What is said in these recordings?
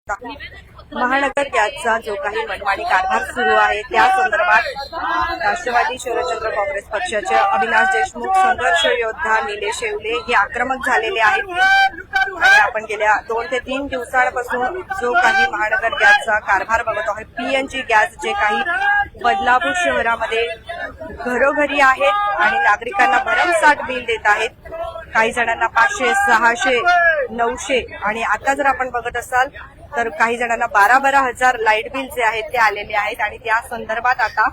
महानगर गॅसचा जो काही मनमानी कारभार सुरू आहे त्या संदर्भात राष्ट्रवादी शरदचंद्र काँग्रेस पक्षाचे अविनाश देशमुख, संघर्ष योद्धा निलेश येवले हे आक्रमक झालेले आहेत आणि आपण गेल्या 2 ते 3 दिवसांपासून जो काही महानगर गॅसचा कारभार बघत आहोत, पीएनजी गॅस जे काही बदलापूर शहरामध्ये घरोघरी आहेत आणि नागरिकांना भरमसाठ बिल देत आहेत. काही जणांना 500, 600, 900 आणि आता जर आपण बघत असाल तर काही जणांना 12-12 हजार लाईट बिल जे आहेत ते आलेले आहेत आणि त्या संदर्भात आता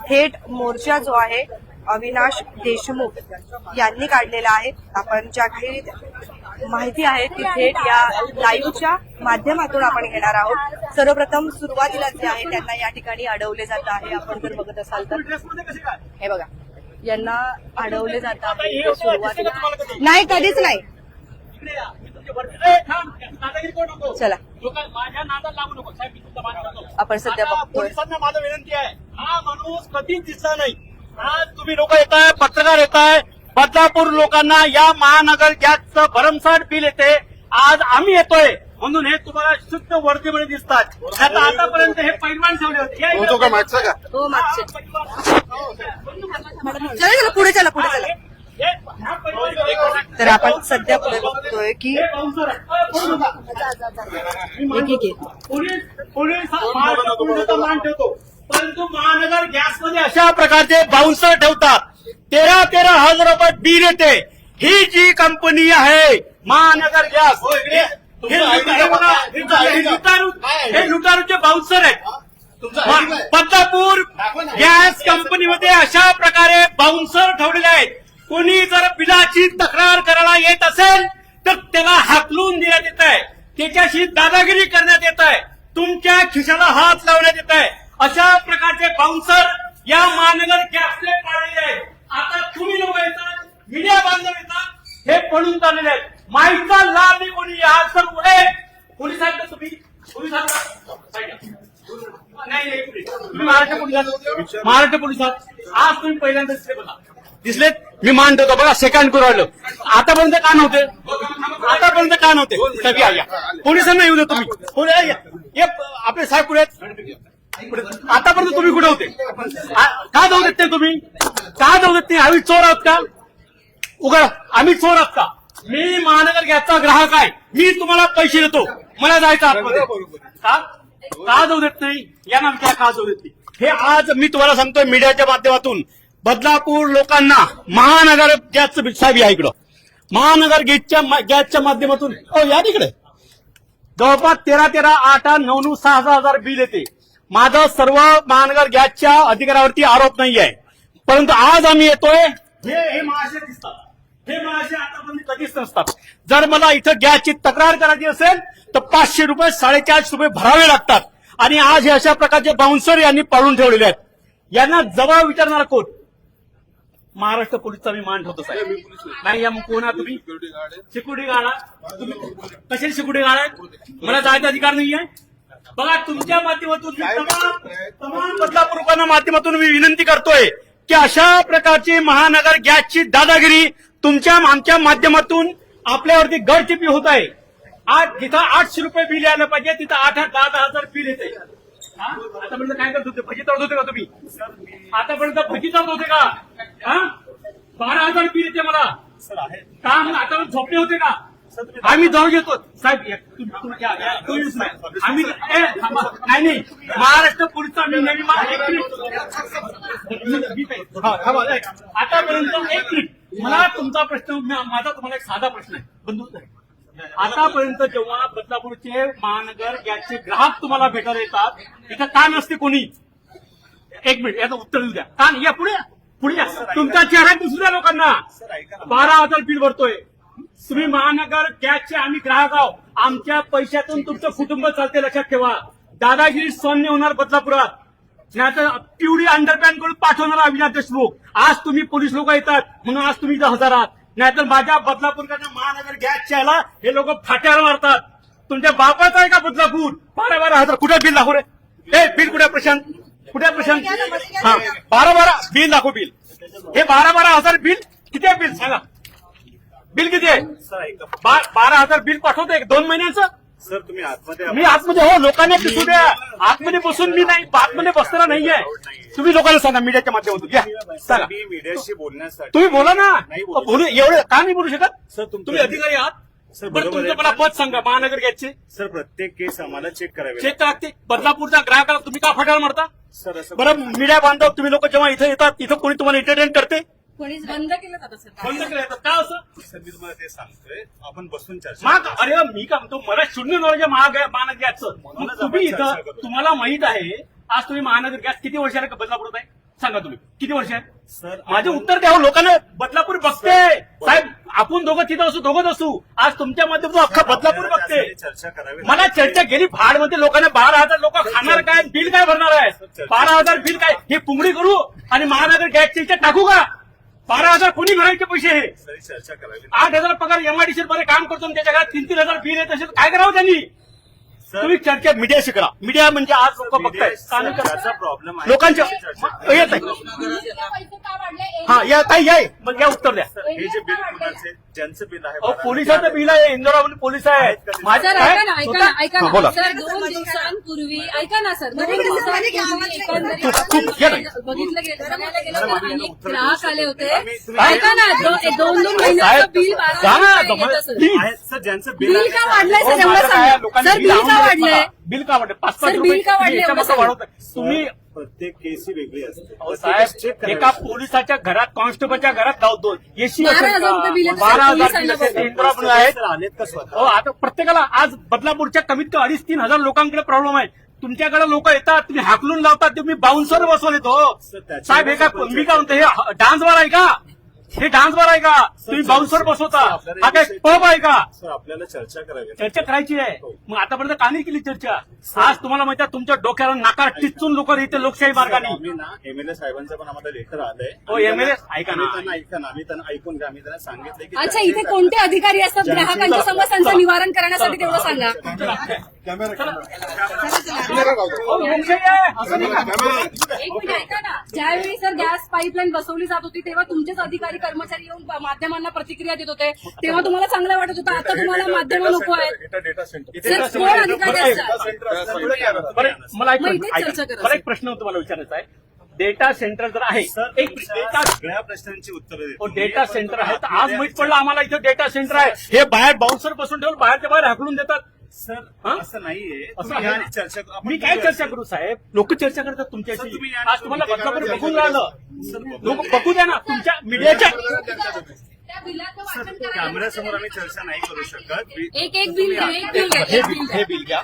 थेट मोर्चा जो आहे अविनाश देशमुख यांनी काढलेला आहे. आपण ज्या काही माहिती आहे ती थेट या लाईव्हच्या माध्यमातून आपण घेणार आहोत. सर्वप्रथम सुरुवातीला जे आहे त्यांना या ठिकाणी अडवले जात आहे. आपण जर बघत असाल तर हे बघा, यांना अडवले जात आहे सुरुवातीला. नाही, कधीच नाही. चला आपण सध्या बघतोय. माझं विनंती आहे, हा माणूस कधीच दिसला नाही. आज तुम्ही लोक येताय, पत्रकार येताय, बदलापूर लोकांना या महानगर गॅसचं भरमसाठ बिल येते. आज आम्ही येतोय म्हणून हे तुम्हाला शुद्ध वर्दीमध्ये दिसतात. आता आतापर्यंत हे पैलवान ठेवले होते. मागचे चला पुढे चला पुढे चला. तर आपण सध्या पुढे बघतोय की पोलीस मान ठेवतो, परंतु महानगर गॅसमध्ये अशा प्रकारचे बाउन्सर ठेवतात. 13-13 हजार रुपये बिल येते. ही जी कंपनी आहे महानगर गॅस, हे लुटारूचे बाउन्सर आहेत. बदलापूर गॅस कंपनीमध्ये अशा प्रकारे बाउन्सर ठेवलेले आहेत. कोणी जर बिलाची तक्रार करायला येत असेल तर त्याला हाकलून देण्यात येत आहे, त्याच्याशी दादागिरी करण्यात येत आहे, तुमच्या खिशाला हात लावण्यात येत आहे. अशा प्रकारचे बाउन्सर या महानगर गॅसचे पाडलेले आहेत. आता तुम्ही लोक येतात, मीडिया बांधव येतात, हे पडून चाललेले आहेत. माहितीचा लाभ नाही कोणी. आज तर पुढे पोलिसांना तुम्ही महाराष्ट्र पोलिसात आज तुम्ही पहिल्यांदा दिसलेत. मी मान ठेवतो बघा, सेकंड करू राहिलो. आतापर्यंत का नव्हते, आतापर्यंत का नव्हते. सगळी या पोलिसांना येऊ दे तुम्ही. आपले साहेब पुढे आतापर्यंत तुम्ही कुठे होते? का जाऊ देत नाही तुम्ही? का जाऊ देत नाही? आम्ही चोर आहोत का? उघड, आम्ही चोर आहोत का? मी महानगर गॅसचा ग्राहक आहे. मी तुम्हाला पैसे देतो, मला जायचं आतमध्ये. का जाऊ देत नाही? या ना का जाऊ देत नाही? हे आज मी तुम्हाला सांगतोय मीडियाच्या माध्यमातून. बदलापूर लोकांना महानगर गॅसचं बिल, साहेब या इकडं, महानगर गॅसच्या माध्यमातून या तिकडे जवळपास 13-13, 8-8, 9-9, 6 हजार बिल येते. माझं सर्व महानगर गॅसच्या अधिकाऱ्यावरती आरोप नाही आहे, परंतु आज आम्ही येतोय. हे महाशय दिसतात, हे महाशय आतापर्यंत कधीच नसतात. जर मला इथं गॅसची तक्रार करायची असेल तर 500 रुपये, 450 रुपये भरावे लागतात. आणि आज हे अशा प्रकारचे बाउन्सर यांनी पाडून ठेवलेले आहेत. यांना जबाब विचारणार कोण? महाराष्ट्र पोलीसचा मी मान ठेवतो साहेब. नाही या मग कोण आहात तुम्ही? सिक्युरिटी गार्ड आहात तुम्ही? कशाची सिक्युरिटी गार्ड आहे? मला जायचा अधिकार नाही आहे. बघा, तुमच्या माध्यमातून तमाम बदलापूरकांना माध्यमातून मी विनंती करतोय की अशा प्रकारची महानगर गॅसची दादागिरी तुमच्या आमच्या माध्यमातून आपल्यावरती गडचिपी होत आहे. आज जिथं 800 रुपये बिल यायला पाहिजे तिथं 8-10 हजार बिल येते. आतापर्यंत काय करत होते? भजी तळत होते का तुम्ही? आतापर्यंत भजी तळत होते का? 12,000 बिल येते मला. काम आतापर्यंत झोपले होते का? आम्ही जाऊ घेतो साहेब. आम्ही नाही, महाराष्ट्र पोलीसचा मी नवी आतापर्यंत एक मिनिट. मला तुमचा प्रश्न, माझा तुम्हाला एक साधा प्रश्न आहे बंधू. आतापर्यंत जेव्हा बदलापूरचे महानगर गॅसचे ग्राहक तुम्हाला भेटायला येतात, इथं का नसते कोणी? एक मिनिट, याचं उत्तर देऊ द्या. का या पुढे पुढे तुमचा चेहरा दिसू द्या लोकांना. 12,000 बिल भरतोय तुम्ही महानगर गॅसचे. आम्ही ग्राहक आहोत, आमच्या पैशातून तुमचं कुटुंब चालते, लक्षात ठेवा. दादागिरी सौम्य होणार बदलापुरात, नाहीतर पिवळी अंडरपॅन करून पाठवणार अविनाश देशमुख. आज तुम्ही पोलीस लोक येतात म्हणून आज तुम्ही इथं हजर आहात, नाहीतर माझ्या बदलापूरच्या महानगर गॅसच्या याला हे लोक फाट्यावर मारतात. तुमच्या बापाचं आहे का बदलापूर? 12-12 हजार कुठे बिल दाखव रे? हे बिल कुठे प्रशांत? कुठे प्रशांत? हा, 12-12 बिल दाखव. बिल हे 12-12 हजार बिल किती आहे? बिल सांगा, बिल किती आहे? 12,000 बिल पाठवतो 2 महिन्याचं. सर तुम्ही आतमध्ये मी आतमध्ये हो लोकांना दिसू द्या. आतमध्ये बसून मी नाही, आतमध्ये बसताना नाहीये. तुम्ही लोकांना सांगा मीडियाच्या माध्यमातून या सांगा. मी मीडियाशी बोलण्यासाठी तुम्ही बोला ना. नाही बोलू बोलू एवढं का नाही बोलू शकत? सर तुम्ही अधिकारी आहात. सर, बरं बरोबर तुमचं आहे. मला पद सांगा महानगर गॅसचे. सर प्रत्येक केस आम्हाला चेक करावे चेक करा ते बदलापूरच्या ग्राहकाला तुम्ही का फटाळ मारता? लागतात. सर असं बरं मीडिया बांधव तुम्ही लोक जेव्हा इथं येतात इथं कोणी तुम्हाला एंटरटेन करते? कोणीच बंद केलं जातं सर. बंद केलं जातं. का असं? सर मी तुम्हाला ते सांगतोय आपण बसून चर्चा महाग करू. अरे मी काय म्हणतो मला शून्य नॉलेज आहे महानगर गॅसचं. मग तुम्ही चर्चा इथं करू. तुम्हाला माहित आहे आज तुम्ही महानगर गॅस किती वर्षाला बदलापूरात आहे सांगा तुम्ही किती वर्ष आहे? सर माझे उत्तर द्या हो, लोकांना बदलापूर बघते साहेब. आपण दोघं तिथं असू दोघंच असू आज तुमच्या माध्यमातून अख्खा बदलापूर बघते. त्यासाठी चर्चा करावी मला लागते. चर्चा गेली फाडमध्ये लोकांना 12,000 लोक खाणार काय बिल काय भरणार आहे? 12,000 बिल काय हे पुंगडी करू आणि महानगर गॅसचे इथे टाकू का? 12,000 कोणी भरायचे पैसे हे? सर चर्चा करावी लागते. 8,000 पगार एमआयडीसी मध्ये काम करतो आणि त्याच्या घरात 3,000 बिल येत असेल काय करावं त्यांनी? सर तुम्ही चर्चा मीडियाशी करा. मीडिया म्हणजे आज लोक बघतायत सर, ज्याचा प्रॉब्लेम आहे लोकांच्या त्याची चर्चा येत आहे. पैसे का वाढले? हा या ताई या मग या उत्तर द्या. सर, हे जे बिल कुणाचे ज्यांचं बिल आहे अहो पोलिसाचं बिल आहे इंदोरामध्ये पोलीस आहे माझं सर काय? ऐका ना ऐका ना ऐका हा, बोला. ना सर 2 दिवसांपूर्वी ऐका ना सर 2 दिवसांपूर्वी एकंदरीत या ताई. बघितलं गेलं बघायला गेलं तर अनेक ग्राहक आले होते. तुम्ही- ऐका ना 2 महिन्याचं साहेब, बिल जा ना, 12,000 येतं, सर. बिल. आहेत सर ज्यांचं बिल बिल आहे का वाढलंय हो, सर एवढं माझं काय, सांगा. लोकांनी सर बिल बिल का आणून वाढलंय? देतात. बिल का वाढले 5-5 सर, रुपये बिल का वाढले तुम्ही याच्यामध्ये एवढं वाढवताय. तुम्ही प्रत्येक केस ही वेगळी असते अहो प्रत्येक केस चेक साहेब करावी एका लागते. पोलिसाच्या घरात कॉन्स्टेबलच्या घरात जाऊ दोन एसी 12,000 रुपये बिल येतं, सर. 12,000 बिल पोलिसांना असेल इंदिरापुरी आहेत. सर आलेत का स्वतः हो आता प्रत्येकाला आज बदलापूरच्या कमीत कमी 2,500-3 हजार लोकांकडे प्रॉब्लेम आहे. तुमच्याकडे लोक येतात तुम्ही हाकलून लावतात तुम्ही बाउन्सर बसवलेत हो सर, त्याच्यावर साहेब हे काय आपण मी काय म्हणतो हे डान्स बार आहे का? हे डान्स बार आहे का? तुम्ही बाउन्सर बसवता हा काय पब आहे का? सर आपल्याला चर्चा करावी लागते. चर्चा करायची आहे. मग आतापर्यंत का नाही केली चर्चा? आज तुम्हाला माहिती आहे तुमच्या डोक्याला नाकार टिचून लोक येते लोकशाही मार्गाने. आम्ही ना एमएलए साहेबांचं पण आम्हाला लेटर आलंय हो, MLA ऐका ना. आम्ही त्यांना ऐकून घ्या आम्ही त्यांना सांगितलं की अच्छा इथे कोणते अधिकारी असतात ग्राहकांच्या समस्यांचं निवारण करण्यासाठी तेवढं सांगा. हो, लोकशाही आहे असं नाही का? एक मिनिट ऐका ना ज्यावेळी सर गॅस पाईपलाईन बसवली जात होती तेव्हा तुमचेच अधिकारी कर्मचारी येऊन माध्यमांना प्रतिक्रिया देत होते तेव्हा तुम्हाला चांगलं वाटत होतं आता तुम्हाला माध्यम नको आहेत. डेटा सेंटर सर कोण अधिकारी असतात? बरं, मला एक मग इथेच प्रश्न- चर्चा ऐका. करा. मला एक प्रश्न तुम्हाला विचारायचा आहे. डेटा सेंटर जर आहे सर एक डेटा सगळ्या प्रश्नांची उत्तरं देतो. डेटा सेंटर आहे तर आज माहित पडलं आम्हाला इथं डेटा सेंटर आहे. हे बाहेर बाउन्सर बसून ठेवून बाहेरच्या बाहेर हाकलून देतात. सर हा? असं नाहीये असं तुम्ही आहे या ना? आणि चर्चा करू. आपण मी काय बोलूया. चर्चा करू साहेब? लोक चर्चा करतात सर, तुमच्याशी. तुम्ही या- आज तुम्हाला बदलापूर तुम्ही बघून त्या- राहिलं सर, लोक बघू द्या ना तुमच्या मीडियाच्या त्या बिलाचं सर, वाचन करा. कॅमेऱ्यासमोर आम्ही चर्चा नाही करू शकत एक बिल घ्या एक बिल घ्या हे एक बिल बिल हे घ्या. बिल घ्या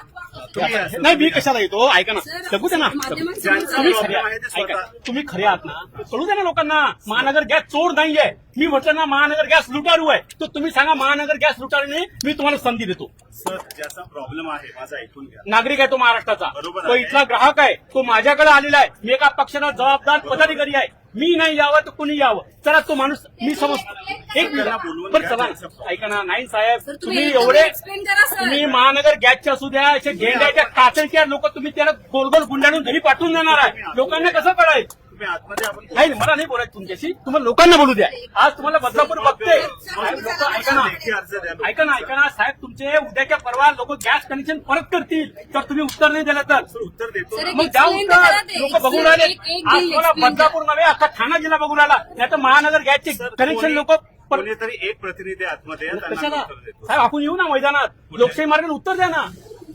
तुम्ही असं- नाही मी कशाला येतो ऐका ना बघू द्या ना माध्यमांसमोर ज्यांचं तुम्ही problem खरे आहे ते आहात. ऐका स्वतः- तुम्ही खरे आहात ना कळू द्या ना लोकांना महानगर गॅस चोर नाहीये. मी म्हटलं ना महानगर गॅस लुटारू आहे तर तुम्ही सांगा महानगर गॅस लुटारूने मी तुम्हाला संधी देतो. सर ज्याचा प्रॉब्लेम आहे माझा ऐकून घ्या. नागरिक आहे तो महाराष्ट्राचा बरोबर तो आहे. इथला ग्राहक आहे तो माझ्याकडे आलेला आहे. मी एका पक्षाला जबाबदार पदाधिकारी आहे. मी नाही यावं तर कुणी यावं चला तो माणूस मी समजतो. एक मिनिट त्यांना बोलवून बरं घ्या, चला त्यांचा problem. ऐका ना नाही साहेब सर, तुम्ही तुम्ही एवढे explain करा, सर. तुम्ही महानगर गॅसचे असू द्या असे गेंड्याच्या काचळच्या लोक तुम्ही त्याला गोल गोल गुंडाळून घरी पाठवून देणार आहे. लोकांना कसं कळायचं? तुम्ही आतमध्ये आपण नाही मला नाही बोलायचं तुमच्याशी तुम्हाला लोकांना बोलू द्या. आज तुम्हाला बदलापूर बघते साहेब, लोक ऐका ना लेखी अर्ज द्या. ऐका ना साहेब तुमचे उद्याच्या परवा लोक गॅस कनेक्शन परत करतील तर तुम्ही उत्तर नाही दिलं तर सर, उत्तर देतो सर, ना. एक मग द्या explain करा उत्तर ते. लोक बघून Explain, राहिले. एक आज bill तुम्हाला explain बदलापूर नव्हे अख्खा ठाणा जिल्हा बघून राहिला नाही तर महानगर गॅसचे कनेक्शन कोणी- लोक कोणीतरी एक प्रतिनिधी आतमध्ये या, त्यांना कशाला उत्तर देतो. साहेब आपण येऊ ना मैदानात लोकशाही मार्गाने उत्तर द्या ना.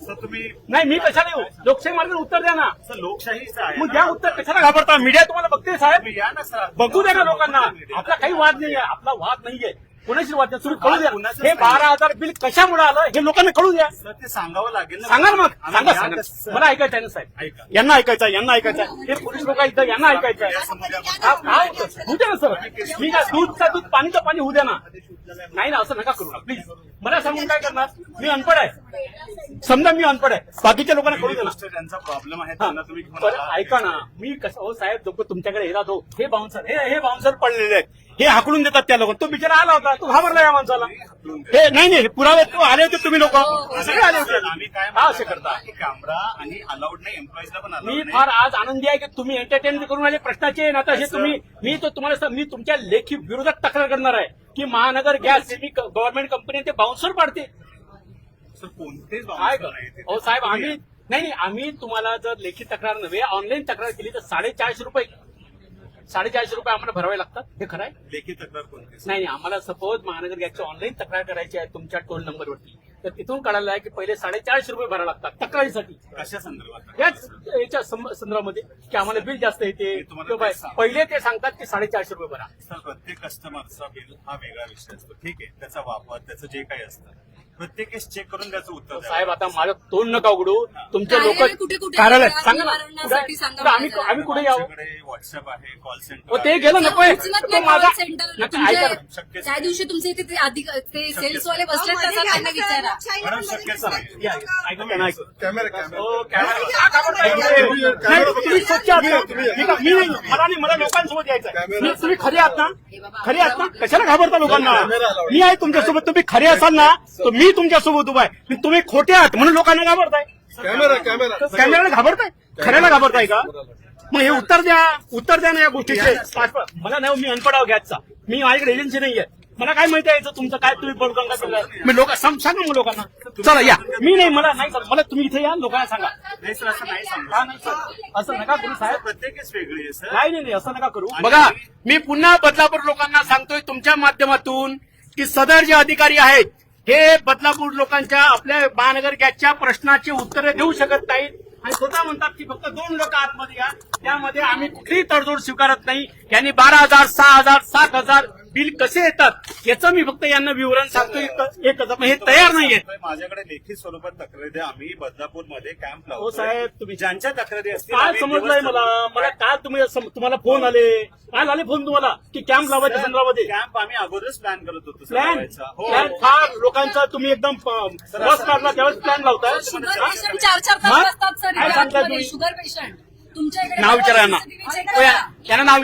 सर तुम्ही नाही मी कशाला येऊ लोकशाही मार्गाने उत्तर द्या ना. सर लोकशाहीच आहे मग ना. द्या उत्तर कशाला घाबरता मीडिया तुम्हाला बघते साहेब. तुम्ही या ना सर बघू द्या ना लोकांना आपला काही वाद नाहीये आपला वाद नाहीये कोणाशी वाद नाही तुम्ही कळू द्या हे 12,000 बिल कशामुळे आलं हे लोकांना कळू द्या. सर ते सांगावं लागेल ना. सांगा ना मग आम्ही सांगा या सांगा कसं, सर? मला ऐकायचं आहे ना साहेब ऐका. यांना ऐकायचं आहे यांना ऐकायचं आहे हे पोलीस लोक इथं यांना ऐकायचं आहे होऊ द्या ना सर मी काय दूधचा दूध पाणीचं पाणी होऊ द्या ना. नाही ना असं नका करू ना प्लीज मला सांगून काय करणार मी अनपड आहे समजा मी अनपड आहे बाकीच्या लोकांना कळू पहिली द्या ना. गोष्ट त्यांचा प्रॉब्लेम आहे हा. त्यांना तुम्ही घेऊन बरं, आला. ऐका ना मी कसं हो साहेब लोक तुमच्याकडे येतात हो हे बाउन्सर हे बाउन्सर पडलेले आहेत हे हाकलून देतात त्या लोक तो बिचारा आला होता तो घाबरला या माणसाला हे नाही पुरावे तो आले होते तुम्ही लोक सगळे आले होते आम्ही काय का असे करता की कॅमेरा आणि अलाउड नाही एम्प्लॉईजला पण मी अलाउड फार आज आनंदी आहे की तुम्ही एंटरटेन करून आले प्रश्नाचे आता हे तुम्ही मी तुमच्या लेखी विरोधात तक्रार करणार आहे की महानगर गॅस मी गव्हर्नमेंट कंपनी ते बाउन्सर पाडते सर कोणतेच काय बाउन्सर नाही तिथे. हो साहेब आम्ही नाही आम्ही तुम्हाला जर लेखी तक्रार नव्हे ऑनलाईन तक्रार केली तर 450 रुपये आम्हाला भरावे लागतात. हे खरं आहे? लेखी तक्रार कोणतीच नाही आम्हाला सपोज महानगर गॅसची ऑनलाईन तक्रार करायची आहे तुमच्या टोल नंबरवरती तर तिथून कळालं आहे की पहिले 450 रुपये भरावे लागतात तक्रारीसाठी. कशा संदर्भात याच याच्या संदर्भामध्ये की आम्हाला बिल जास्त येते मी तुम्हाला किंवा तेच सांगतो. पहिले ते सांगतात की 450 रुपये भरा. सर प्रत्येक कस्टमरचा बिल हा वेगळा विषय असतो. ठीक आहे, त्याचा वापर त्याचं जे काही असतं प्रत्येक केस चेक करून त्याचं उत्तर द्यावं. साहेब आता माझं तोंड नका उघडू तुमचे लोक कार्यालय कुठे कुठे कार्यालय आहे? सांगा ना निवारणासाठी सांगा कुठं आम्ही मला. आम्ही कुठे यावं आमच्याकडे व्हॉट्सअप आहे, कॉल सेंटर हो ते आहे. गेलं नकोय उचलत तो नाही माझा call center. नका, ऐका ना. शक्यच त्या दिवशी तुमचे इथे ते सेल्सवाले बसले तसं त्यांना विचारा. मॅडम शक्यच नाही. या, ऐका ना, ऐका. कॅमेरा हो, कॅमेरा. का घाबरताय एवढे? नाही, तुम्ही स्वच्छ आहात ना? मी नाही, मला लोकांसोबत यायचं आहे. तुम्ही खरे आहात ना खरे आहात ना कशाला घाबरता लोकांना? मी आहे तुमच्यासोबत. तुम्ही खरे असाल ना तर मी तुमच्यासोबत उभा आहे. तुम्ही खोटे आहात म्हणून लोकांना घाबरताय. कॅमेराला घाबरताय खऱ्याला घाबरताय का? मग हे उत्तर द्या ना या गोष्टीचे. मला नाही मी अनपड आहो गॅसचा. मी माझ्याकडे एजन्सी नाहीये. मला काय माहिती आहे तुमचं काय तुम्ही बरोबर काय केलं मी लोक सांगा मग लोकांना. चला या मी नाही मला नाही मला तुम्ही इथे या लोकांना सांगा. नाही सर असं नाही सांगू. का नाही सर असं नका करू साहेब. प्रत्येकच वेगळी आहे सर. नाही असं नका करू. बघा मी पुन्हा बदलापूर लोकांना सांगतोय तुमच्या माध्यमातून की सदर जे अधिकारी आहेत हे बदलापूर लोकांच्या आपल्या महानगर गॅसच्या प्रश्नाची उत्तरे देऊ शकत नाहीत आणि स्वतः म्हणतात की फक्त 2 लोक आतमध्ये या त्यामध्ये आम्ही कुठलीही तडजोड स्वीकारत नाही. यांनी 12,000 6,000 7,000 बिल कसे येतात याचं मी फक्त यांना विवरण सांगतोय. हे तयार नाहीये. माझ्याकडे लेखी स्वरूपात तक्रारी द्या. आम्ही बदलापूरमध्ये कॅम्प हो लावतो साहेब तुम्ही ज्यांच्या तक्रारी असतील काय आम्ही समजलंय दिवस- मला काल तुम्हाला फोन आले काल आले फोन तुम्हाला की कॅम्प लावायच्या संदर्भामध्ये कॅम्प आम्ही अगोदरच प्लॅन करत होतो सर प्लॅन लावायचा. हो. फार लोकांचा तुम्ही एकदम रस काढला त्यावेळेस प्लॅन लावताय. शुगर पेशंट 4-4 हा? तास असतात सर काय सांगताय आतमध्ये. तुम्ही? शुगर पेशंट तुमच्या इकडे नाव विचारा यांना. CCTV हो, यांना नाव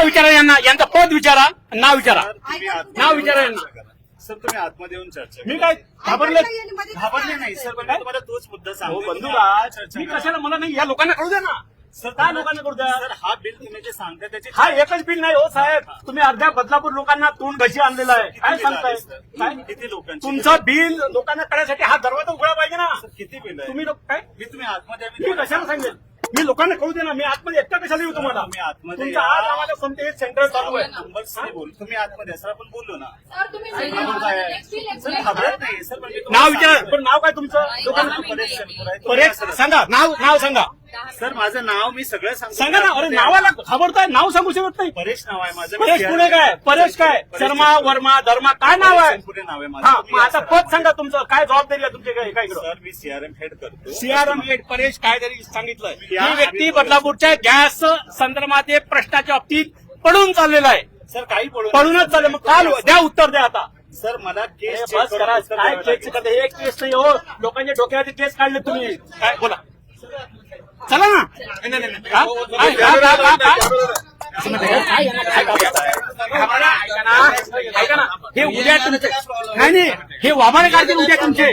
विचारा यांना यांचं पद विचारा नाव विचारा सर, तुम्ही आतमध्ये नाव येऊन विचारा चर्चा यांना. करा. सर तुम्ही आतमध्ये येऊन चर्चा मी करा. काय घाबरले घाबरले नाही सर पण मी तुम्हाला तोच मुद्दा हो सांगतो. बंधुराज चर्चा मी करा. कशाला मला नाही या लोकांना कळू द्या ना. सर काय लोकांना करू द्या. सर हा बिल तुम्ही जे सांगताय त्याची हा एकच बिल नाही हो साहेब तुम्ही अर्ध्या बदलापूर लोकांना तोंड घशी आणलेला आहे. काय सांगताय काय किती लोकांची तुमचं बिल लोकांना कळण्यासाठी हा दरवाजा उघडा पाहिजे ना. किती बिल आहे तुम्ही लोक काय मी तुम्ही आतमध्ये मी कशाला सांगेल मी लोकांना कळू दे ना. मी आतमध्ये एकटा कशाला येऊ तुम्हाला तुम्ही आतमध्ये तुमचं आज आम्हाला कोणते सेंटर चालू आहे. नंबर्स नाही बोलू तुम्ही आतमध्ये सर आपण बोललो ना. सर तुम्ही सर घाबरत नाही सर पण मी नाव तुम्हाला विचारा पण नाव काय तुमचं लोकांना परेश शंकर आहे. परेश सांगा नाव सांगा सर माझं नाव मी सगळं सांगतो. सांगा ना. अरे नावाला घाबरताय नाव सांगू शकत नाही. परेश नाव आहे माझं. परेश पुणे काय परेश काय शर्मा वर्मा धर्मा काय नाव आहे. पुणे नाव आहे हा माझं. मग आता पद सांगा तुमचं काय जबाबदारी आहे तुमची काय इकडं. सर मी सीआरएम हेड करतो. सीआरएम हेड परेश काय तरी सांगितलंय या- ही व्यक्ती बदलापूरच्या गॅस संदर्भात प्रश्नाच्या बाबतीत पडून चाललेला आहे. सर काही बोलू पडूनच चालले मग काल द्या उत्तर द्या आता. सर मला हे केस बस चेक करा करून काय केस करते हे केस नाही हो लोकांच्या डोक्यावरती केस काढले तुम्ही काय बोला चला ना. हा? काय यांना काय घाबरताय? ऐका ना हे उद्या तुमचे नाही हे वाभारे काढतील उद्या तुमचे.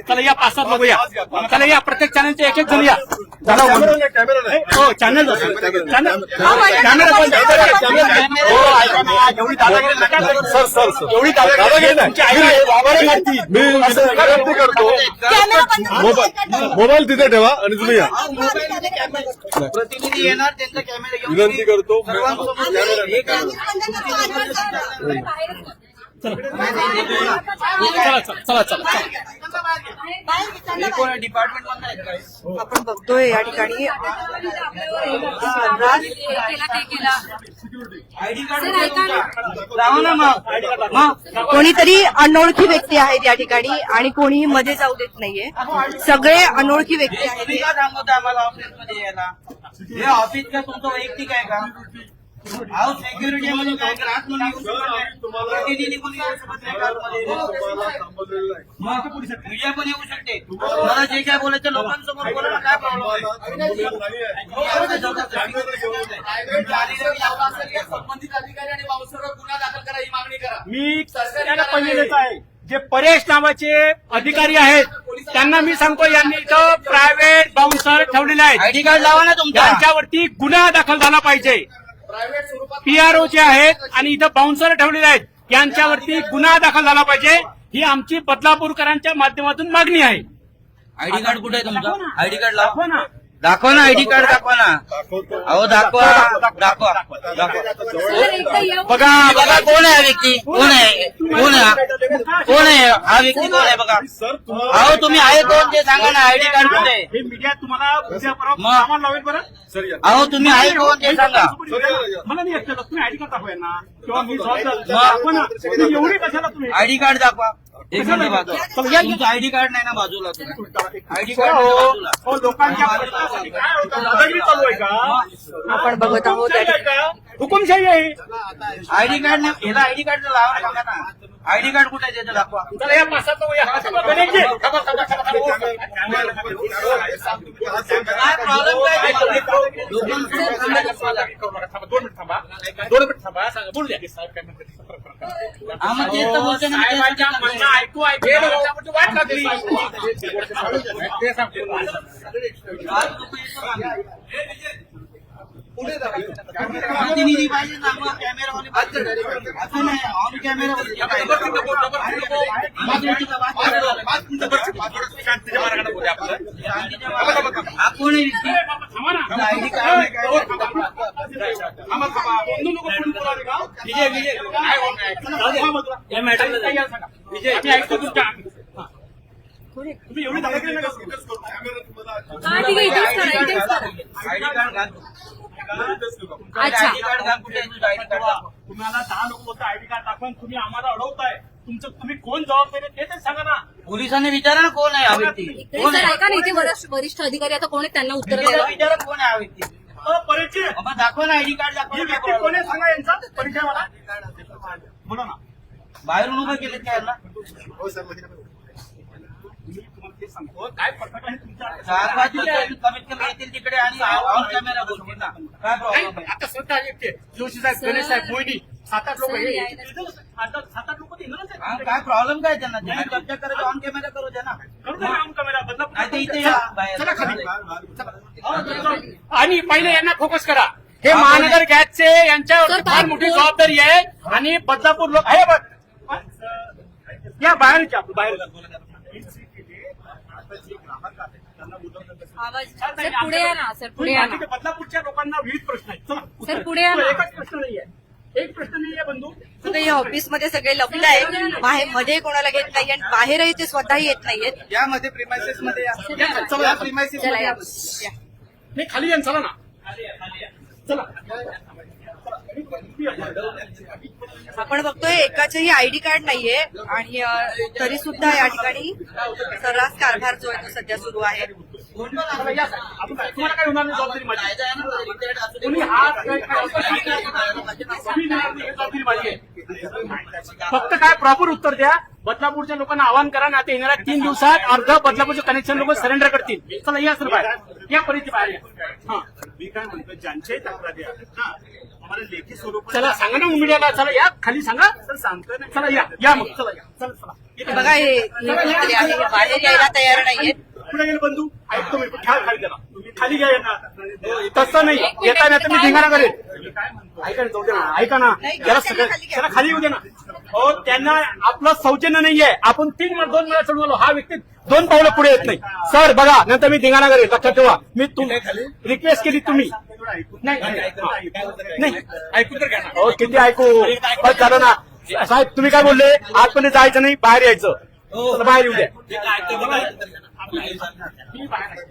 चला या 5-7 बघूया. चला या प्रत्येक चॅनलचे एक जण या. चला हो चॅनल कॅमेरा हो ऐका ना एवढी दादागिरी नका करू. एवढी दादागिरी तुमची आई वाभारे काढतील. विनंती करतो मोबाईल तिथे ठेवा आणि तुम्ही या. प्रतिनिधी येणार त्यांचा कॅमेरा घेऊन विनंती करतो चला डिपार्टमेंट मधून आहेत काय? आपण बघतोय या ठिकाणी सर्रास ते केला सर ऐका ना. कोणीतरी अनोळखी व्यक्ती आहेत या ठिकाणी आणि कोणीही मध्ये जाऊ देत नाहीये. सगळे अनोळखी व्यक्ती आहेत. तुम्ही का थांबवता आम्हाला ऑफिसमध्ये यायला? हे ऑफिस का तुमचं वैयक्तिक आहे का? अहो सेक्युरिटी मध्ये काय करा आतमध्ये येऊ शकत नाही. प्रतिनिधी पण येऊ शकत नाही आतमध्ये. मग मीडिया पण येऊ शकते. मला जे काय बोलायचं लोकांसमोर बोलायला काय प्रॉब्लेम संबंधित अधिकारी आणि बाउन्सरवर गुन्हा दाखल करा ही मागणी करा. मी त्याला पहिले देत आहे जे परेश नावाचे अधिकारी आहेत त्यांना मी सांगतो यांनी इथं प्रायव्हेट बाउन्सर ठेवलेले आहेत. आयडी कार्ड लावा ना तुमचा. त्यांच्यावरती गुन्हा दाखल झाला पाहिजे. PRO चे आहेत आणि इथं बाउन्सर ठेवलेले आहेत, यांच्यावरती गुन्हा दाखल झाला पाहिजे, ही आमची बदलापूरकरांच्या माध्यमातून मागणी आहे. आयडी कार्ड कुठे आहे तुमचं? आयडी कार्ड लावा. दाखवा ना. दाखवा ना, आयडी कार्ड दाखवा ना. अहो दाखवा दाखवा दाखवा. सर एकदा या बघा बघा, कोण आहे हा व्यक्ती? कोण आहे? कोण आहे? कोण आहे हा व्यक्ती? कोण आहे बघा. अहो तुम्ही आहे कोण ते सांगा ना. आयडी कार्ड कुठे आहे? हे मीडिया तुम्हाला उद्या परवा मग. सामान लावेल बरं. अहो तुम्ही आहे कोण ते सांगा. मला नाही येत, तुम्ही आयडी कार्ड दाखवा यांना किंवा मी दाखवा ना. तुम्ही एवढी कशाला तुम्ही आयडी कार्ड दाखवा. एक मिनिट बाजूला. तुमचं आयडी कार्ड नाही ना बाजूला? आयडी कार्ड नाही ना बाजूला? हो, लोकांच्या प्रश्नासाठी काय होतं? दादागिरी चालू आहे का? आपण बघत आहोत हुकुमशाही आहे का? हुकुमशाही आहे. आयडी कार्ड नाही. याला आयडी कार्ड लावा सांगा ना. आयडी कार्ड कुठे आहे त्याचं दाखवा. चला या पासाचं वया. गणेशजी, थांबा, थांबा, थांबा, थांबा. काय प्रॉब्लेम काय तुम्हाला? लोकांचं थांबायचं मला. थांबा, 2 मिनिट थांबा. 2 मिनिट थांबा. सांगा, बोलू द्या. साहेब काय म्हणतात? हा, मग तेच तर बोलतो ना. साहेबांच्या म्हणणं ऐकू वाट लागली. ते सांगतो. प्रतिनिधी पाहिजे ना. मग कॅमेरावाले पाहिजे. असं नाही, ऑन कॅमेरावरती शांतीच्या मार्गाने बोलूया आपण. हा कोण आहे व्यक्ती? थांबा ना. आयडी कार्ड थांबा, थांबा. बोलू नको, पुढे बोलावे का? विजय, विजय. काय होत नाही. या मॅडमला काही यायला सांगा. विजय, आम्ही ऐकतो तुमच्या. हा. तुम्ही एवढी दादागिरी नका करू. हा ठीक आहे, इथेच करा, इथेच करा. आयडी कार्ड घाल. अच्छा. आयडी कार्ड घाल. कुठे आहे तुझं आयडी कार्ड दाखवा. तुम्हाला 10 लोक बोलता आयडी कार्ड दाखवा, तुम्ही आम्हाला अडवताय. तुमचं तुम्ही कोण जबाबदारी आहे ते तर सांगा ना. पोलिसांनी विचारा ना कोण आहे हा व्यक्ती. इकडे कोण सर आहे? ऐका ना, इथे वरिष्ठ अधिकारी आता कोण आहेत त्यांना उत्तर विचारा द्यायला. विचारा कोण आहे हा व्यक्ती. परिचय बाबा दाखवा ना, आयडी कार्ड दाखवा. ही काय व्यक्ती कोण problem? आहे सांगा, यांचा परिचय मला बोला ना. बाहेरून उभं केलेत काय यांना? मी तुम्हाला ते सांगतो काय प्रकार आहे तुमच्या. चार कमीत कमी येतील तिकडे आणि ऑन कॅमेरा बोलतील ना. काय प्रॉब्लेम आहे? आता स्वतः येते जोशी साहेब, गणेश साहेब, मोहिनी, 7-8 लोक सर, हे यायला. 7-8 लोक येणारच हा, आहेत. काय प्रॉब्लेम काय त्यांना? त्यांना चर्चा करायचं ऑन कॅमेरा करू द्या ना. करू द्या ना ऑन कॅमेरा. बदलापूर नाही तर इथे या बाहेर. चला खाली. आणि पहिले यांना फोकस करा. हे महानगर गॅसचे यांच्यावर सर, फार मोठी जबाबदारी आहे आणि बदलापूर लोक आहे बघ. या बाहेर जा, बाहेर जा. आवाज सर पुढे या ना, सर पुढे या ना. बदलापूरच्या लोकांना विविध प्रश्न आहेत. चला, सर, पुढे या ना. एकच प्रश्न नाहीये. एक प्रश्न नाहीये बंधू. आता या ऑफिसमध्ये सगळे लपले आहेत, बाहेर मध्ये कोणाला घेत नाही आणि बाहेरही ते स्वतःही येत नाहीयेत. यामध्ये प्रिमायसेस मध्ये या. चला, या प्रिमायसेस चला मध्ये या. या. नाही खाली या ना, चला ना. चला. आपण बघतोय एकाचंही आयडी कार्ड नाहीये आणि तरी सुद्धा या ठिकाणी सर्रास कारभार जो आहे तो सध्या सुरू आहे. चला, या साहेब. आपण काय- तुम्हाला काय होणार नाही जबाबदारी माझी. कोणी हात काय- तुम्ही देणार नाही, ही जबाबदारी माझी आहे. फक्त काय प्रॉपर उत्तर द्या. बदलापूरच्या लोकांना आवाहन करा ना, आता येणाऱ्या 3 दिवसात अर्ध बदलापूरचे कनेक्शन लोक सरेंडर करतील. चला या सर बाहेर या, परिचय बाहेर या. हा मी काय म्हणतो, ज्यांच्याही तक्रारी आहेत ना, आम्हाला लेखी स्वरूपात चला सांगा ना मीडियाला. चला या खाली सांगा. सर सांगतोय ना. चला या मग. चला या. चला चला. हे बघा हे कुठेतरी आहे, हे बाहेर यायला तयार नाहीयेत. पुढे गेले बंधू. ऐकतो मी, घ्या खाली त्याला. खाली घ्या यांना. तसं नाही, येता नाही तर मी धिंगाणा करेल. ऐका ना, जाऊ दे ना. ऐका ना, त्याला सगळं त्याला खाली येऊ दे ना. हो, त्यांना आपलं सौजन्य नाहीये. आपण 2 वेळा चढून आलो. हा व्यक्ती 2 पावलं पुढे येत नाही. सर बघा, नंतर मी धिंगाणा करेल. लक्षात ठेवा. मी रिक्वेस्ट केली तुम्ही. नाही ऐकून तर घ्या ना. हो, किती ऐकू. बस झालं ना. साहेब तुम्ही काय बोलले? आतमध्ये जायचं नाही, बाहेर यायचं. चला, बाहेर येऊ द्या.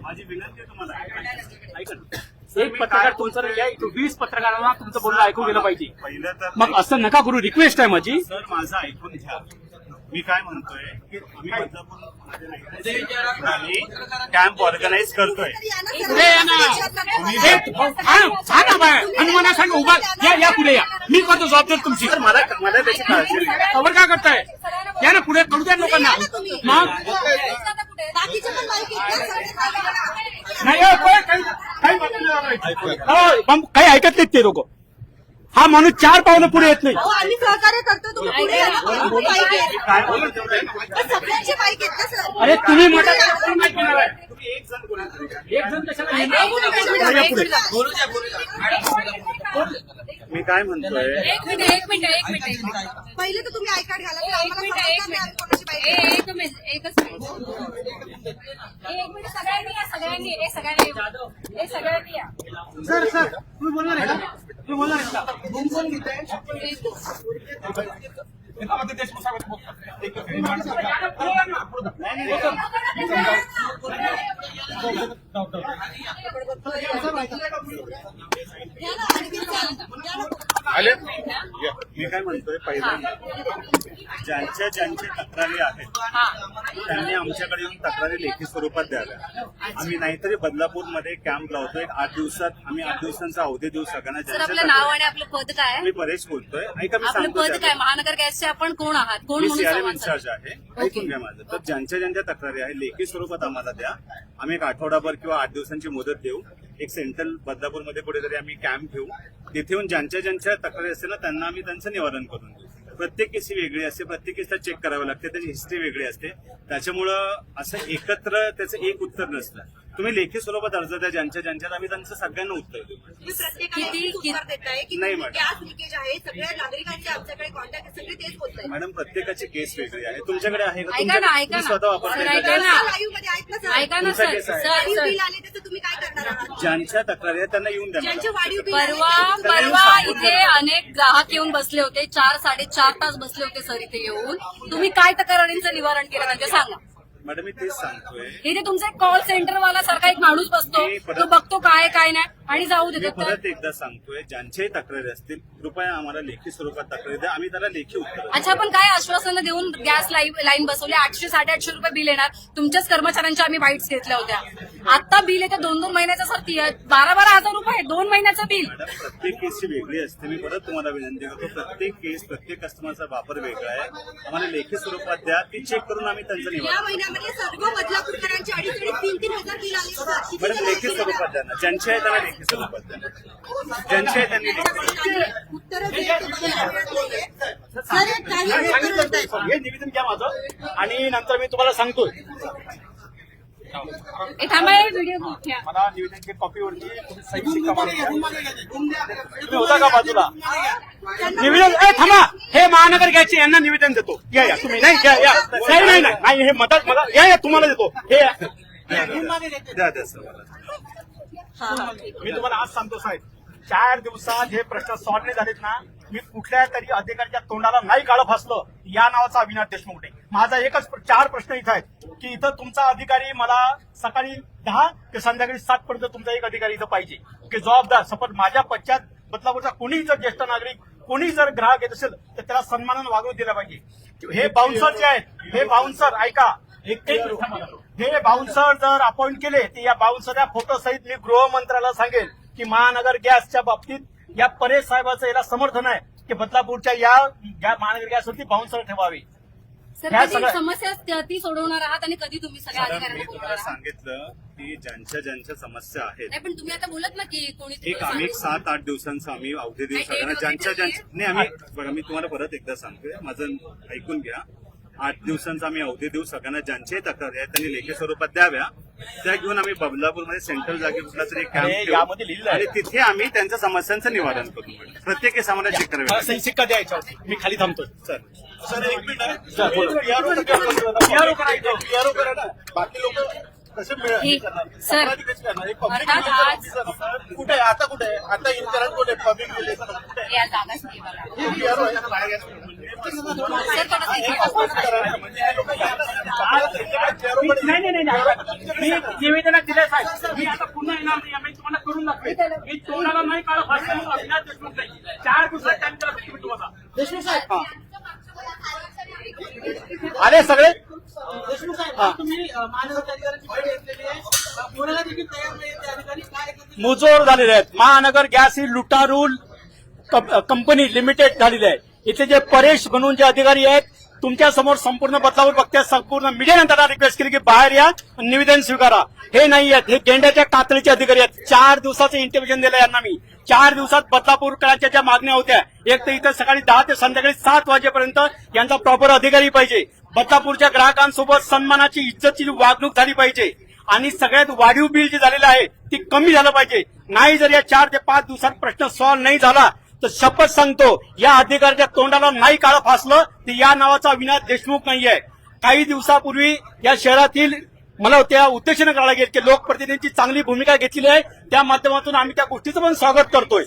माझी विनंती आहे तुम्हाला. ऐका ना. एक पत्रकार तुमचं नाही आहे, 20 पत्रकारांना तुमचं बोलणं ऐकून गेलं पाहिजे. पहिलं तर मग असं नका करू. रिक्वेस्ट आहे माझी. सर माझं ऐकून घ्या. मी काय म्हणतोय की आम्ही बदलापूर कॅम्प ऑर्गनाईज करतोय. पुढे या ना. सांगा बाहेर. हनुमाना सांगा उभा या पुढे या. मी करतो जबाबदारी तुमची. सर मला त्याची काळजी नाही. खबर काय करताय? या ना पुढे, करू द्या लोकांना. मग नाही काही ऐकत नाहीत ते लोक. हा माणूस 4 पावलं पुढे येत नाही. आम्ही सहकार्य करतो. तुम्ही पुढे या ना. तुम्ही बाईक आहे. काय बोलत तेवढं आहे. पण सगळ्यांची बाईक आहेत ना सर. अरे तुम्ही म्हणता कोण नाही घेणार आहे? तुम्ही एक जण बोलत एक जण कशाला एक घेणार? मिनिट, एक मिनिट. बोलू द्या बोलू द्या. मी काय म्हणतोय एक मिनिट पहिले तर तुम्ही आय कार्ड घाला तर आम्हाला एक समजणार नाही आम्ही कोणाची बाईक घेतली. एकच मिनिट सगळ्यांनी या सर तुम्ही बोलणार आहे का तुम्ही बोलणार आहे का कोण घेताय घ्या ना, आणखी घ्या ना. आले मी काय म्हणतोय पहिल्यांदा ज्यांच्या तक्रारी आहेत त्यांनी आमच्याकडे येऊन तक्रारी लेखी स्वरूपात द्याव्या. आम्ही नाहीतरी बदलापूरमध्ये कॅम्प लावतोय 8 दिवसात. आम्ही 8 दिवसांचा अवधी देऊ सगळ्यांना. सर आपलं नाव आणि आपलं पद काय मी परेश बोलतोय. ऐका मी आपलं सांगतो पद काय महानगर गॅसचे आपण कोण आहात कोण मी म्हणून सीआरएम संवाद इन्चार्ज आहे. ऐकून घ्या माझं. तर ज्यांच्या तक्रारी आहे लेखी स्वरूपात आम्हाला द्या. आम्ही एक आठवडाभर किंवा 8 दिवसांची मुदत देऊ. एक सेंट्रल बदलापूरमध्ये कुठेतरी आम्ही कॅम्प घेऊ. तिथे येऊन ज्यांच्या तक्रारी असते ना त्यांना आम्ही त्यांचं निवारण करून देऊ. प्रत्येक केस ही वेगळी असते. प्रत्येक केसला चेक करावं लागते. त्याची हिस्ट्री वेगळी असते. त्याच्यामुळं असं एकत्र त्याचं एक उत्तर नसतं. तुम्ही लेखी स्वरूपात अर्ज द्या ज्यांच्यात आम्ही त्यांचं सगळ्यांना उत्तर देऊ. तुम्ही प्रत्येकाला एकच उत्तर देताय की नाही, मॅडम. गॅस लिकेज आहे. सगळ्या नागरिकांचे आमच्याकडे कॉन्टॅक्ट सगळे तेच बोलताय. मॅडम प्रत्येकाची केस वेगळी आहे. तुमच्याकडे आहे का? ऐका ना, तुम्ही स्वतः वापरताय सर, का? ऐका ना. लाईव्ह मध्ये आहेत ना सर. ऐका ना तुमचा सर केस आहे. सर वाढीव सर बिल आले त्याचं तुम्ही काय करणार आहात? ज्यांच्या तक्रारी आहेत त्यांना येऊन द्या मॅडम. ज्यांचे वाढीव बिल आले परवा इथे अनेक ग्राहक येऊन बसले होते 4-4.5 तास बसले होते सर इथे येऊन तुम्ही काय तक्रारींचं निवारण केलं त्यांचे सांगा. मॅडम मी तेच सांगतोय. इथे तुमचा एक कॉल सेंटरवाला सारखा एक माणूस बसतो तो बघतो काय काय नाही आणि जाऊ मी देतो. परत एकदा सांगतोय ज्यांच्याही तक्रारी असतील कृपया आम्हाला लेखी स्वरूपात तक्रारी द्या. आम्ही त्याला लेखी उत्तर देऊ. अच्छा पण काय आश्वासनं देऊन गॅस लाईन बसवली 800-850 रुपये बिल येणार. तुमच्याच कर्मचाऱ्यांच्या आम्ही बाईट्स घेतल्या होत्या. आता बिल येते 2-2 महिन्याचं सर 12-12 हजार रुपये 2 महिन्याचं बिल. मॅडम प्रत्येक केसची वेगळी असते. मी परत तुम्हाला विनंती करतो प्रत्येक केस प्रत्येक कस्टमरचा वापर वेगळा आहे. आम्हाला लेखी स्वरूपात द्या. ती चेक करून आम्ही त्यांचं या निवारण महिन्यामध्ये सर्व बदलापूरकरांचे 2.5-3 हजार बिल आले सर. किती मॅडम जण लेखी स्वरूपात द्या ना. ज्यांचे आहे त्यांना लेखी स्वरूपात द्या. ज्यांचे आहे त्यांनी लेखी स्वरूपात उत्तरं देत तुम्हाला आवडत नाहीये. सर एक काही उत्तर देत आहेत. हे निवेदन घ्या माझं आणि नंतर मी तुम्हाला सांगतोय. हे थांबा हे व्हिडिओ घ्या. मला निवेदनची कॉपीवरती तुम्ही सही शिक्का मारून द्या. तुम्ही होता का बाजूला निवेदन थांबा. हे महानगर घ्यायचे यांना निवेदन देतो. या तुम्ही नाही या नाही हे मदत मला या तुम्हाला देतो. हे या. द्या सर मला. मी तुम्हाला आज सांगतो साहेब 4 दिवसात हे प्रश्न सॉल्व्ह नाही झालेत ना. मी कुठल्या तरी अधिकाऱ्याच्या तोंडाला नाही काळं फासलं या नावाचा अविनाश देशमुख नाही. माझा एकच 4 प्रश्न इथं आहेत की इथं तुमचा अधिकारी मला सकाळी 10 ते संध्याकाळी 7 पर्यंत तुमचा एक अधिकारी इथं पाहिजे की जबाबदार सपोज माझ्या पश्चात बदलापूरचा कोणी जर ज्येष्ठ नागरिक कोणी जर ग्राहक येत असेल तर त्याला सन्मानानं वागणूक दिला पाहिजे. हे बाउन्सर जे आहेत हे बाउन्सर ऐका हे बाउन्सर जर अपॉइंट केले तर या बाउन्सर फोटो सहित मी गृहमंत्र्याला सांगेल की महानगर गॅसच्या बाबतीत या परेश साहेबांचं याला समर्थन आहे की बदलापूरच्या या महानगर गॅसवरती बाउन्सर ठेवावे. सर ह्या कधी सगळ्या- समस्या ती सोडवणार आहात आणि कधी तुम्ही सगळ्या मॅडम अधिकाऱ्यांना मी बोलणार तुम्हाला आहात? सांगितलं की ज्यांच्या समस्या आहेत नाही पण तुम्ही आता बोलत ना की कोणी एक आम्ही 7-8 दिवसांचा आम्ही अवधी देऊ नाही, सगळ्यांना date ज्यांच्या वगैरे नाही आम्ही बघा मी तुम्हाला परत एकदा सांगतोय माझं ऐकून घ्या. 8 दिवसांचा आम्ही अवधी देऊ सगळ्यांना ज्यांच्याही तक्रारी आहेत त्यांनी लेखी स्वरूपात द्याव्या. त्या घेऊन आम्ही बबलापूरमध्ये सेंट्रल जागी कुठला तरी अरे, कॅम्प यामध्ये लिहिलं आहे. आणि तिथे आम्ही त्यांच्या समस्यांचं निवारण करू. प्रत्येक केस आम्हाला चेक करावे लागेल. सही शिक्का द्यायच्या मी खाली थांबतोय. सर एक मिनिट सर, बोला. PRO करा ना. बाकी लोक कसे ही- सर, अर्थात आज- कुठे आता कुठे आहे? आता इंटरनेट कुठे पब्लिक रिलेशन कुठे आहे? या जागाच नाही मला. PRO आहे ना बाहेर सर थोडंसं इथे या. मी निवेदनात दिलं साहेब. मी आता पुन्हा येणार नाही आम्ही तुम्हाला करून दाखवेल. मी तोंडाला नाही काळ फासलं अविनाश देशमुख नाही. 4 दिवसात टाइम करा तुम्ही तुम्हाला देशमुख साहेब आले सगळे. देशमुख साहेब तुम्ही महानगर अधिकाऱ्यांची भेट घेतलेली आहे. कोणाला देखील तयार नाही ते अधिकारी काय करतील? मुजोर झालेले आहेत. महानगर गॅस ही लुटारूल कंपनी लिमिटेड झालेली आहे. इथे जे परेश म्हणून जे अधिकारी आहेत तुमच्या समोर संपूर्ण बदलावर बघते संपूर्ण मीडियाने त्यांना रिक्वेस्ट केली की बाहेर या निवेदन स्वीकारा. हे नाही आहेत. हे गेंड्याच्या कातळीचे अधिकारी आहेत. 4 दिवसाचं इंटिमेशन दिलं यांना मी. 4 दिवसात बदलापूरकरांच्या ज्या मागण्या होत्या एक तर इथं सकाळी 10 ते संध्याकाळी 7 वाजेपर्यंत यांचा प्रॉपर अधिकारी पाहिजे. बदलापूरच्या ग्राहकांसोबत सन्मानाची इज्जतची वागणूक झाली पाहिजे आणि सगळ्यात वाढीव बिल जे झालेलं आहे ती कमी झालं पाहिजे. नाही जर या 4 ते 5 दिवसात प्रश्न सॉल्व्ह नाही झाला तर शपथ सांगतो या अधिकाऱ्याच्या तोंडाला नाही काळं फासलं तर या नावाचा अविनाश देशमुख नाहीये. काही दिवसापूर्वी या शहरातील मला त्या उद्देशाने करायला गेलं की लोकप्रतिनिधींची चांगली भूमिका घेतलेली आहे, त्या माध्यमातून आम्ही त्या गोष्टीचं पण स्वागत करतोय.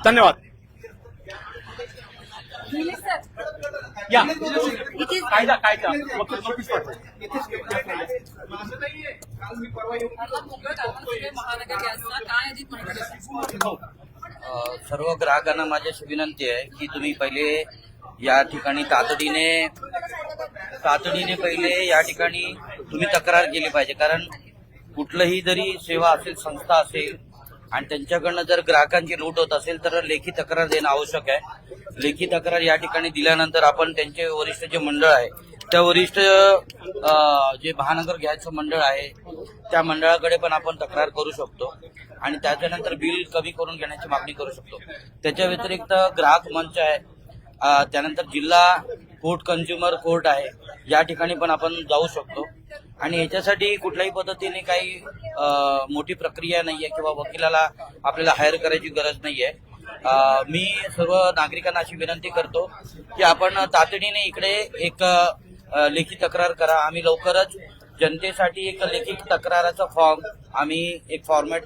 धन्यवाद. निलेश सर, या इथे कायदा नोटीस पाठवा. महानगर गॅसला काय अधिक माहिती द्याल? सर्व ग्राहकांना माझी विनंती आहे की तुम्ही पहिले या ठिकाणी तातडीने पहिले या ठिकाणी तुम्ही तक्रार केली पाहिजे. कारण कुठलंही जरी सेवा असेल, संस्था असेल आणि त्यांच्याकडनं जर ग्राहकांची लूट होत असेल तर लेखी तक्रार देणं आवश्यक आहे. लेखी तक्रार या ठिकाणी दिल्यानंतर आपण त्यांचे वरिष्ठ जे मंडळ आहे त्या वरिष्ठ जे महानगर गॅसचं मंडळ आहे त्या मंडळाकडे पण आपण तक्रार करू शकतो आणि त्याच्यानंतर बिल कमी करून घेण्याची मागणी करू शकतो. त्याच्या व्यतिरिक्त ग्राहक मंच आहे, त्यानंतर जिल्हा कोर्ट, कन्झ्युमर कोर्ट आहे, या ठिकाणी पण आपण जाऊ शकतो. आणि याच्यासाठी कुठल्याही पद्धतीने काही मोठी प्रक्रिया नाहीये किंवा वकिलाला आपल्याला हायर करायची गरज नाहीये. मी सर्व नागरिकांना अशी विनंती करतो की आपण तातडीने इकडे एक लेखी तक्रार करा. आम्ही लवकरच जनतेसाठी एक लेखी तक्राराचा फॉर्म आम्ही एक फॉर्मॅट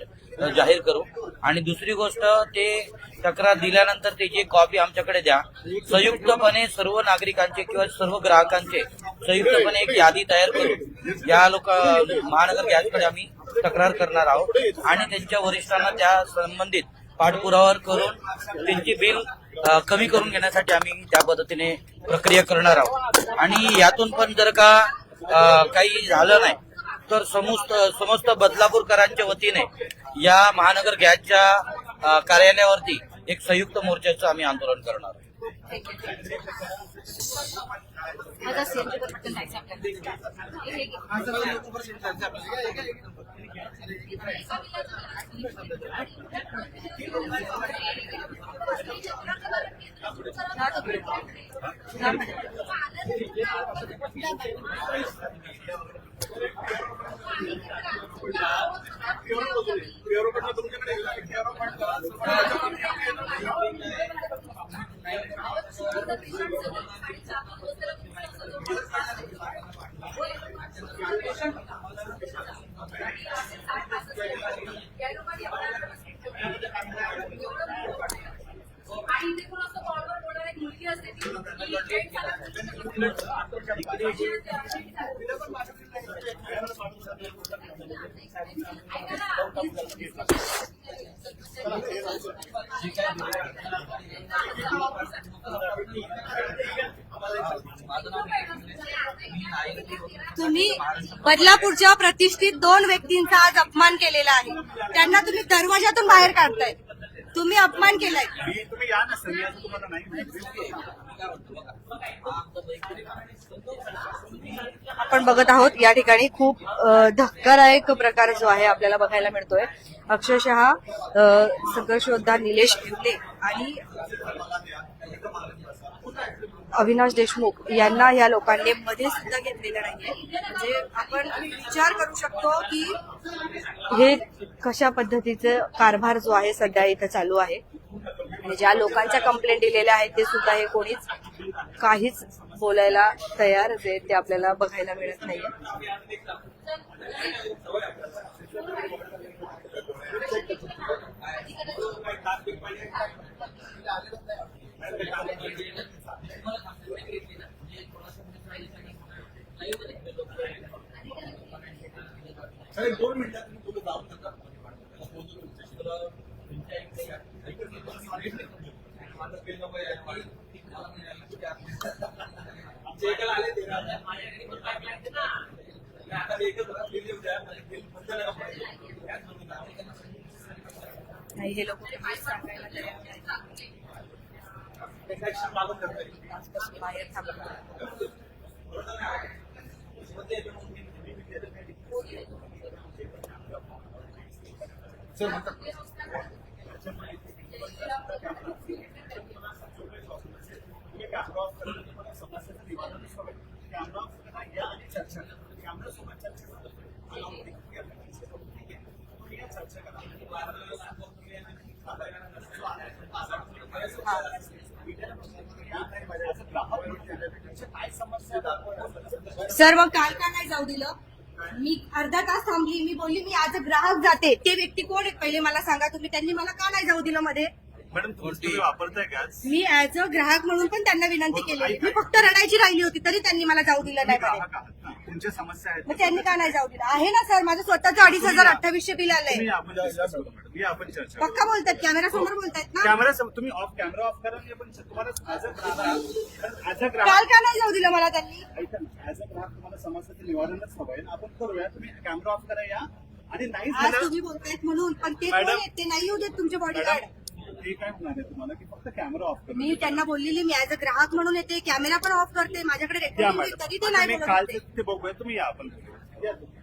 जाहीर करू. आणि दुसरी गोष्ट, ते तक्रार दिल्यानंतर त्याची एक कॉपी आमच्याकडे द्या. संयुक्तपणे सर्व नागरिकांचे किंवा सर्व ग्राहकांचे संयुक्तपणे एक यादी तयार करू. या महानगर गॅसकडे आम्ही तक्रार करणार आहोत आणि त्यांच्या वरिष्ठांना त्या संबंधित पाठपुरावा करून त्यांची बिल कमी करून घेण्यासाठी आम्ही त्या पद्धतीने प्रक्रिया करणार आहोत. आणि यातून पण जर का काही झालं नाही तर समस्त बदलापूरकरांच्या वतीने या महानगर गॅसच्या कार्यालयावरती एक संयुक्त मोर्चाचं आम्ही आंदोलन करणार आहोत. माझा सीएनजी वर बटन जायचं तुम्ही बदलापूरच्या प्रतिष्ठित 2 व्यक्तींचा आज अपमान केलेला आहे. त्यांना तुम्ही दरवाजातून बाहेर काढताय. तुम्ही अपमान केलाय. तुम्ही या ना सर, मी असं तुम्हाला नाही. आपण बघत आहोत या ठिकाणी खूप धक्कादायक प्रकार जो आहे आपल्याला बघायला मिळतोय. अक्षरशः संघर्ष योद्धा निलेश येवले आणि अविनाश देशमुख यांना या लोकांनी मध्ये सुद्धा घेतलेलं नाहीये. म्हणजे आपण विचार करू शकतो की हे कशा पद्धतीचे कारभार जो आहे सध्या इथं चालू आहे. आणि ज्या लोकांच्या कंप्लेंट दिलेल्या आहेत ते सुद्धा हे कोणीच काहीच बोलायला तयार जे ते आपल्याला बघायला मिळत नाहीये. नाही हे लोक सांगायला तयार नाहीत. बाहेर थांबतात. सर मग काल का नाही जाऊ दिलं? मी अर्धा तास थांबली, मी बोलली मी आज ग्राहक जाते. ते व्यक्ती कोण आहेत पहिले मला सांगा तुम्ही, त्यांनी मला का नाही जाऊ दिलं मध्ये? मॅडम तुम्ही वापरताय गॅस मी ऍज अ ग्राहक म्हणून पण त्यांना विनंती केली, मी फक्त रडायची राहिली होती तरी त्यांनी मला जाऊ दिलं नाही मध्ये. ग्राहक आहात ना, तुमच्या समस्या आहेत मग त्यांनी का नाही जाऊ दिलं? आहे ना सर, माझं स्वतःचं 2,528 बिल आलंय. तुम्ही आपण discuss करू मॅडम. या आपण चर्चा करू. पक्का बोलतात, कॅमेरा समोर बोलतायत ना. कॅमेरा तुम्ही कॅमेरा ऑफ करा. मी आपण तुम्हाला ऍज अ ग्राहक काल का नाही जाऊ दिलं मला त्यांनी? ऐका ना, ऍज अ ग्राहक तुम्हाला समस्याचं निवारणच हवं आहे. आपण करूया. तुम्ही कॅमेरा ऑफ करा या आणि नाही आज झालं तुम्ही बोलतायत म्हणून, पण ते कोण मॅडम- आहेत? ते नाही येऊ देत तुमचे बॉडीगार्ड. मॅडम, हे काय होणार आहे तुम्हाला की फक्त कॅमेरा ऑफ करा. मी त्यांना बोललेली मी ऍज अ ग्राहक म्हणून येते, कॅमेरा पण ऑफ करते, माझ्याकडे या रेकॉर्डिंग मॅडम. तरी ते आता नाही मी बोलत काल होते. ते बघूया. तुम्ही या आपण या तुम्ही.